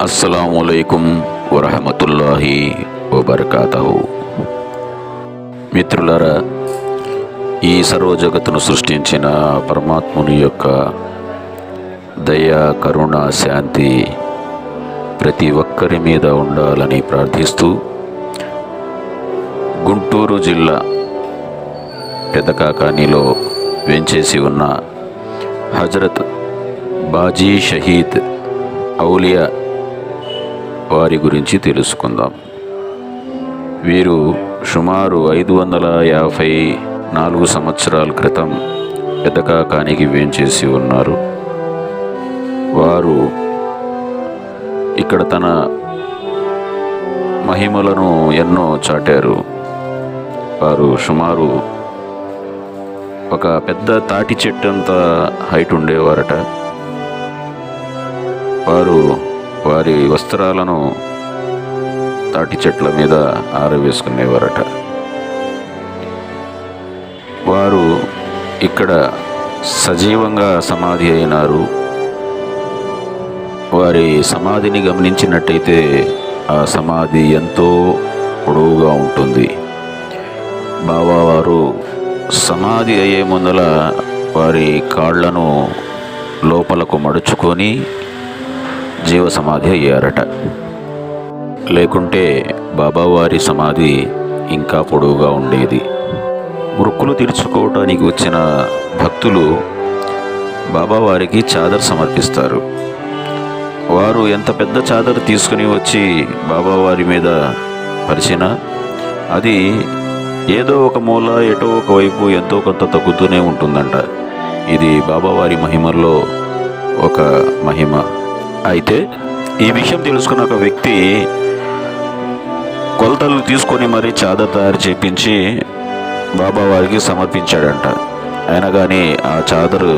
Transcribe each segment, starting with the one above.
అస్సలాముఅలైకుం వరహమతుల్లాహి వబర్కాతహు. మిత్రులారా, ఈ సర్వజగత్తును సృష్టించిన పరమాత్ముని యొక్క దయ, కరుణ, శాంతి ప్రతి ఒక్కరి మీద ఉండాలని ప్రార్థిస్తూ, గుంటూరు జిల్లా పెదకాకానిలో వెంచేసి ఉన్న హజరత్ బాజీ షహీద్ ఔలియా వారి గురించి తెలుసుకుందాం. వీరు సుమారు 554 సంవత్సరాల క్రితం పెదకాకానికి వేంచేసి ఉన్నారు. వారు ఇక్కడ తన మహిమలను ఎన్నో చాటారు. వారు సుమారు ఒక పెద్ద తాటి చెట్టు అంత హైట్ ఉండేవారట. వారు వారి వస్త్రాలను తాటి చెట్ల మీద ఆరవేసుకునేవారట. వారు ఇక్కడ సజీవంగా సమాధి అయినారు. వారి సమాధిని గమనించినట్టయితే ఆ సమాధి ఎంతో పొడవుగా ఉంటుంది. బాబావారు సమాధి అయ్యే ముందల వారి కాళ్లను లోపలకు మడుచుకొని జీవ సమాధి అయ్యారట. లేకుంటే బాబావారి సమాధి ఇంకా పొడవుగా ఉండేది. మొక్కులు తీర్చుకోవటానికి వచ్చిన భక్తులు బాబావారికి చాదర్ సమర్పిస్తారు. వారు ఎంత పెద్ద చాదర్ తీసుకుని వచ్చి బాబావారి మీద పరిచినా అది ఏదో ఒక మూల, ఎటో ఒక వైపు ఎంతో కొంత తగ్గుతూనే ఉంటుందంట. ఇది బాబావారి మహిమల్లో ఒక మహిమ. అయితే ఈ విషయం తెలుసుకున్న ఒక వ్యక్తి కొలతలు తీసుకొని మరీ చాదర్ తయారు చేయించి బాబావారికి సమర్పించాడంట. అయినా కానీ ఆ చాదరు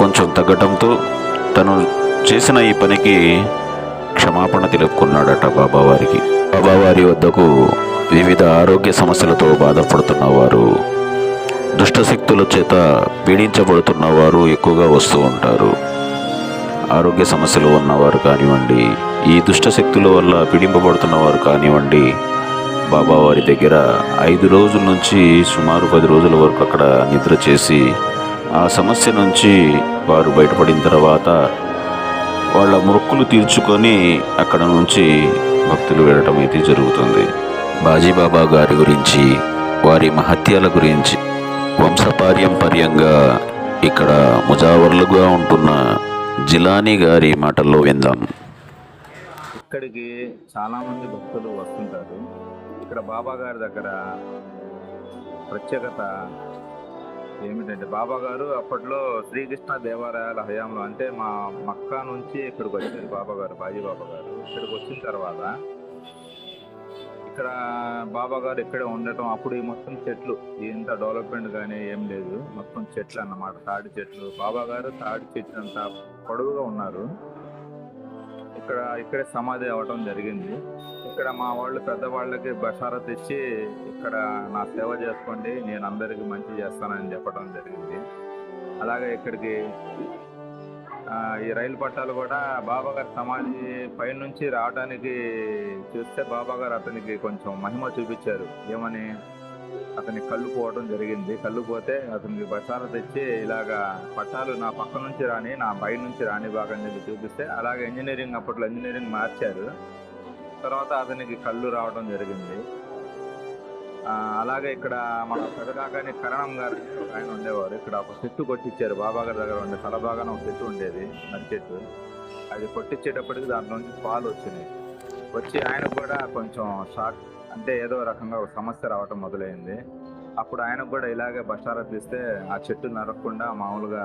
కొంచెం తగ్గటంతో తను చేసిన ఈ పనికి క్షమాపణ తెలుపుకున్నాడట బాబావారికి. బాబావారి వద్దకు వివిధ ఆరోగ్య సమస్యలతో బాధపడుతున్నవారు, దుష్టశక్తుల చేత పీడించబడుతున్నవారు ఎక్కువగా వస్తూ ఉంటారు. ఆరోగ్య సమస్యలు ఉన్నవారు కానివ్వండి, ఈ దుష్టశక్తుల వల్ల పీడింపబడుతున్నవారు కానివ్వండి, బాబావారి దగ్గర 5 రోజుల నుంచి సుమారు 10 రోజుల వరకు అక్కడ నిద్ర చేసి ఆ సమస్య నుంచి వారు బయటపడిన తర్వాత వాళ్ళ మొక్కులు తీర్చుకొని అక్కడ నుంచి భక్తులు వెళ్ళటం అయితే జరుగుతుంది. బాజీబాబా గారి గురించి, వారి మహత్యాల గురించి వంశపారంపర్యంగా ఇక్కడ ముజావర్లుగా ఉంటున్న జిలానీ గారి మాటల్లో విందాం. ఇక్కడికి చాలామంది భక్తులు వస్తుంటారు. ఇక్కడ బాబా గారి దగ్గర ప్రత్యేకత ఏమిటంటే, బాబా గారు అప్పట్లో శ్రీకృష్ణ దేవాలయాల హయాంలో, అంటే మా మక్కా నుంచి ఇక్కడికి వచ్చారు బాబా గారు, బాజీబాబా గారు. ఇక్కడికి వచ్చిన తర్వాత ఇక్కడ బాబా గారు ఇక్కడే ఉండటం, అప్పుడు ఈ మొత్తం చెట్లు, ఇంత డెవలప్మెంట్ కానీ ఏం లేదు, మొత్తం చెట్లు అన్నమాట, తాడి చెట్లు. బాబా గారు తాడి చెట్లు అంత పొడవుగా ఉన్నారు. ఇక్కడే సమాధి అవ్వటం జరిగింది. ఇక్కడ మా వాళ్ళు పెద్దవాళ్ళకి బషారత్ ఇచ్చి ఇక్కడ నా సేవ చేసుకోండి, నేను అందరికీ మంచి చేస్తానని చెప్పడం జరిగింది. అలాగే ఇక్కడికి ఈ రైలు పట్టాలు కూడా బాబా గారి సమాధి పైనుంచి రావడానికి చూస్తే బాబా గారు అతనికి కొంచెం మహిమ చూపించారు. ఏమని, అతని కళ్ళు పోవడం జరిగింది. కళ్ళు పోతే అతనికి బషారత్ తెచ్చి ఇలాగా పట్టాలు నా పక్క నుంచి రాని, నా పై నుంచి రాని బాగా చెప్పి చూపిస్తే, అలాగే ఇంజనీరింగ్, అప్పట్లో ఇంజనీరింగ్ మార్చారు. తర్వాత అతనికి కళ్ళు రావడం జరిగింది. అలాగే ఇక్కడ మన పెదకాకాని కరణం గారు ఆయన ఉండేవారు. ఇక్కడ ఒక చెట్టు కొట్టించారు బాబా గారి దగ్గర ఉండే తలబాగాన ఒక చెట్టు ఉండేది, నడి చెట్టు. అది కొట్టించేటప్పటికి దాంట్లో నుంచి పాలు వచ్చినాయి. వచ్చి ఆయనకు కూడా కొంచెం షాక్, అంటే ఏదో రకంగా ఒక సమస్య రావటం మొదలైంది. అప్పుడు ఆయనకు కూడా ఇలాగే బషారత్ ఇస్తే ఆ చెట్టు నరకకుండా మామూలుగా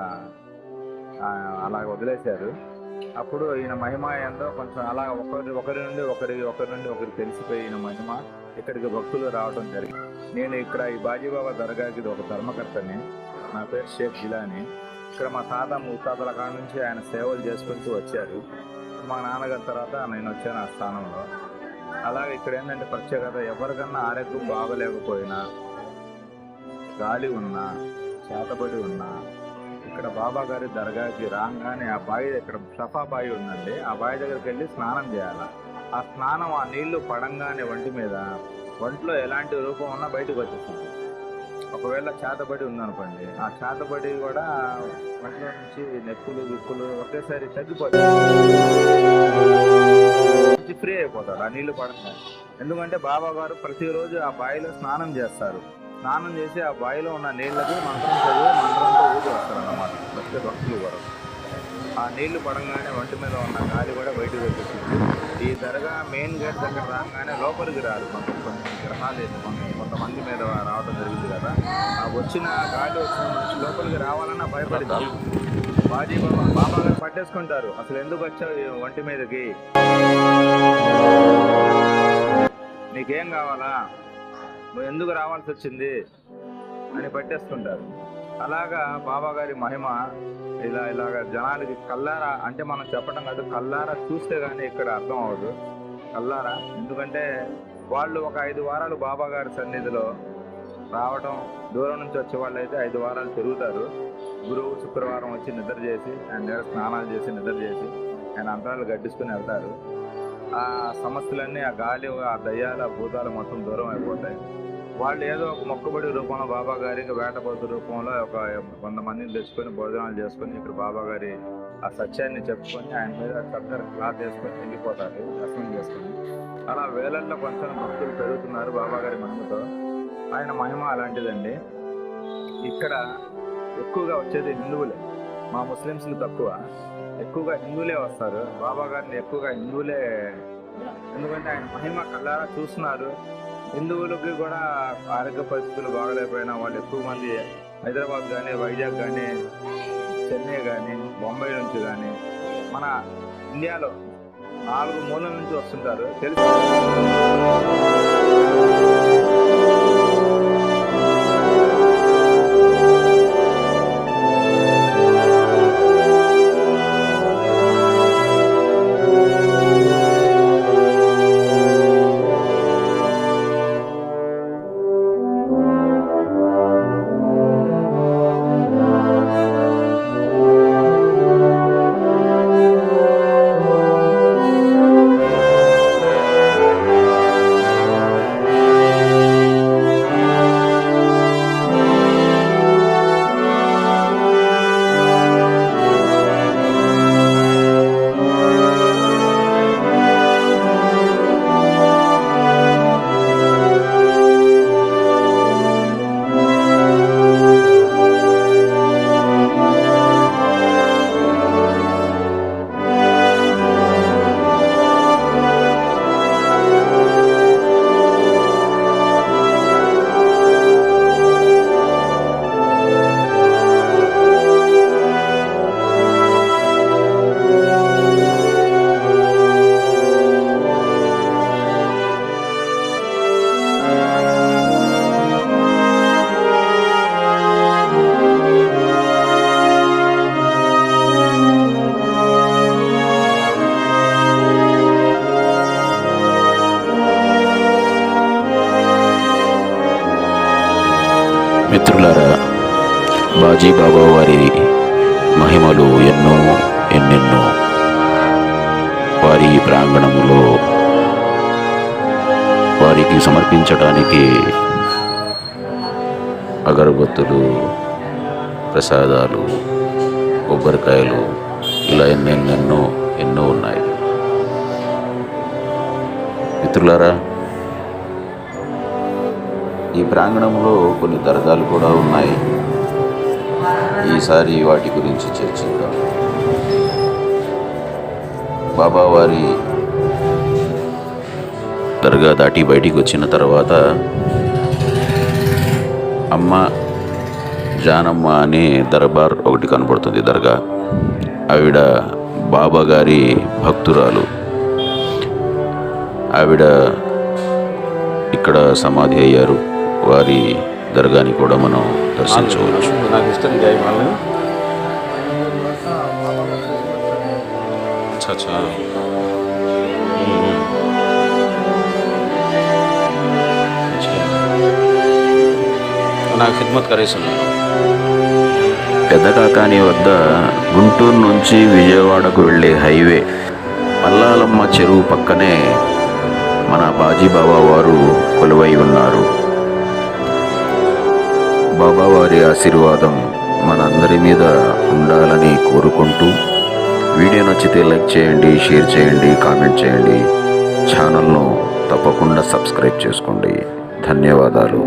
అలాగ వదిలేశారు. అప్పుడు ఈయన మహిమ ఏందో కొంచెం అలా ఒకరి నుండి ఒకరికి తెలిసిపోయి ఈయన మహిమ ఇక్కడికి భక్తులు రావడం జరిగింది. నేను ఇక్కడ ఈ బాజీబాబా దర్గాకి ఒక ధర్మకర్తని. నా పేరు షేక్ జిలానీ. ఇక్కడ మా తాత ముత్తాతల కాడ నుంచి ఆయన సేవలు చేసుకుంటూ వచ్చారు. మా నాన్నగారి తర్వాత నేను వచ్చాను ఆ స్థానంలో. అలాగే ఇక్కడ ఏంటంటే ప్రత్యేకత, ఎవరికన్నా ఆరోగ్యం బాగలేకపోయినా, గాలి ఉన్నా, చేతబడి ఉన్నా ఇక్కడ బాబా గారి దర్గాకి రాగానే ఆ బావి, ఇక్కడ సఫా బావి ఉందండి, ఆ బావి దగ్గరికి వెళ్ళి స్నానం చేయాలి. ఆ స్నానం, ఆ నీళ్లు పడంగానే ఒంటి మీద, ఒంట్లో ఎలాంటి రూపం ఉన్నా బయటకు వచ్చేస్తుంది. ఒకవేళ చేతబడి ఉందనుకోండి, ఆ చేతబడి కూడా ఒంట్లో నుంచి నెప్పులు విప్పులు ఒకేసారి తగ్గిపోతాయి, ఫ్రీ అయిపోతాడు ఆ నీళ్లు పడంగానే. ఎందుకంటే బాబా గారు ప్రతిరోజు ఆ బావిలో స్నానం చేస్తారు. స్నానం చేసి ఆ బావిలో ఉన్న నీళ్ళకి మంత్రం చదివి మంత్రంతో ఊది వస్తారు అన్నమాట ప్రతి భక్తులు కూడా. ఆ నీళ్లు పడంగానే ఒంటి మీద ఉన్న గాలి కూడా బయటకు వచ్చేసింది. ఈ దర్గా మెయిన్ గేట్ దగ్గర రాగానే లోపలికి రాదు, కొన్ని గ్రహాలు కొంతమంది మీద రావడం జరిగింది కదా, ఆ వచ్చిన గాలి వచ్చిన మనిషి లోపలికి రావాలన్నా భయపడింది. బాబా గారు పట్టేసుకుంటారు, అసలు ఎందుకు వచ్చావు ఒంటి మీదకి, నీకేం కావాలా, నువ్వు ఎందుకు రావాల్సి వచ్చింది అని పట్టేసుకుంటారు. అలాగా బాబా గారి మహిమ ఇలాగ జనాలకి కల్లారా, అంటే మనం చెప్పడం కాదు, కల్లారా చూస్తే గానీ ఇక్కడ అర్థం అవ్వదు. కల్లారా, ఎందుకంటే వాళ్ళు ఒక 5 వారాలు బాబా గారి సన్నిధిలో రావడం, దూరం నుంచి వచ్చే వాళ్ళు అయితే 5 వారాలు తిరుగుతారు. గురువు శుక్రవారం వచ్చి నిద్ర చేసి, ఆయన దగ్గర స్నానాలు చేసి నిద్ర చేసి ఆయన అంతరాలు గడ్డించుకుని వెళ్తారు. ఆ సమస్యలన్నీ, ఆ గాలి, ఆ దయ్యాల భూతాలు మొత్తం దూరం అయిపోతాయి. వాళ్ళు ఏదో ఒక మొక్కుబడి రూపంలో బాబా గారికి వేటపోతు రూపంలో ఒక 100 మందిని తెచ్చుకొని భోజనాలు చేసుకొని ఇక్కడ బాబా గారి ఆ సత్యాన్ని చెప్పుకొని ఆయన మీద చక్కర క్లాత్ వేసుకొని వెళ్ళిపోతారు దర్శనం చేసుకొని. అలా వేలల్లో కొంచెం భక్తులు పెరుగుతున్నారు బాబా గారి మహిమతో. ఆయన మహిమ అలాంటిదండి. ఇక్కడ ఎక్కువగా వచ్చేది హిందువులే, మా ముస్లిమ్స్లు తక్కువ. ఎక్కువగా హిందువులే వస్తారు బాబా గారిని, ఎక్కువగా హిందువులే. ఎందుకంటే ఆయన మహిమ కళ్ళారా చూస్తున్నారు. హిందువులకి కూడా ఆరోగ్య పరిస్థితులు బాగలేకపోయినా వాళ్ళు ఎక్కువ మంది హైదరాబాద్ కానీ, వైజాగ్ కానీ, చెన్నై కానీ, బొంబాయి నుంచి కానీ, మన ఇండియాలో 4 మూలల నుంచి వస్తుంటారు తెలుసు. మిత్రులారా, బాజీ బాబా వారి మహిమలు ఎన్నెన్నో వారి ప్రాంగణములో వారికి సమర్పించడానికి అగరబత్తులు, ప్రసాదాలు, కొబ్బరికాయలు, ఇలా ఎన్నో ఉన్నాయి. మిత్రులారా, ఈ ప్రాంగణంలో కొన్ని దర్గాలు కూడా ఉన్నాయి. ఈసారి వాటి గురించి చర్చిద్దాం. బాబా వారి దర్గా దాటి బయటికి వచ్చిన తర్వాత అమ్మ జానమ్మ అనే దర్బార్ ఒకటి కనబడుతుంది. దర్గా ఆవిడ బాబా గారి భక్తురాలు. ఆవిడ ఇక్కడ సమాధి అయ్యారు. వారి దర్గాని కూడా మనం దర్శించవచ్చు. నాకు ఇష్టం వాళ్ళు నాకు ఖిద్మత్ కరేసి పెద్ద కాకాని వద్ద గుంటూరు నుంచి విజయవాడకు వెళ్ళే హైవే పల్లాలమ్మ చెరువు పక్కనే మన బాజీబాబా వారు కొలువై ఉన్నారు. బాబావారి ఆశీర్వాదం మనందరి మీద ఉండాలని కోరుకుంటూ, వీడియో నచ్చితే లైక్ చేయండి, షేర్ చేయండి, కామెంట్ చేయండి. ఛానల్ను తప్పకుండా సబ్స్క్రైబ్ చేసుకోండి. ధన్యవాదాలు.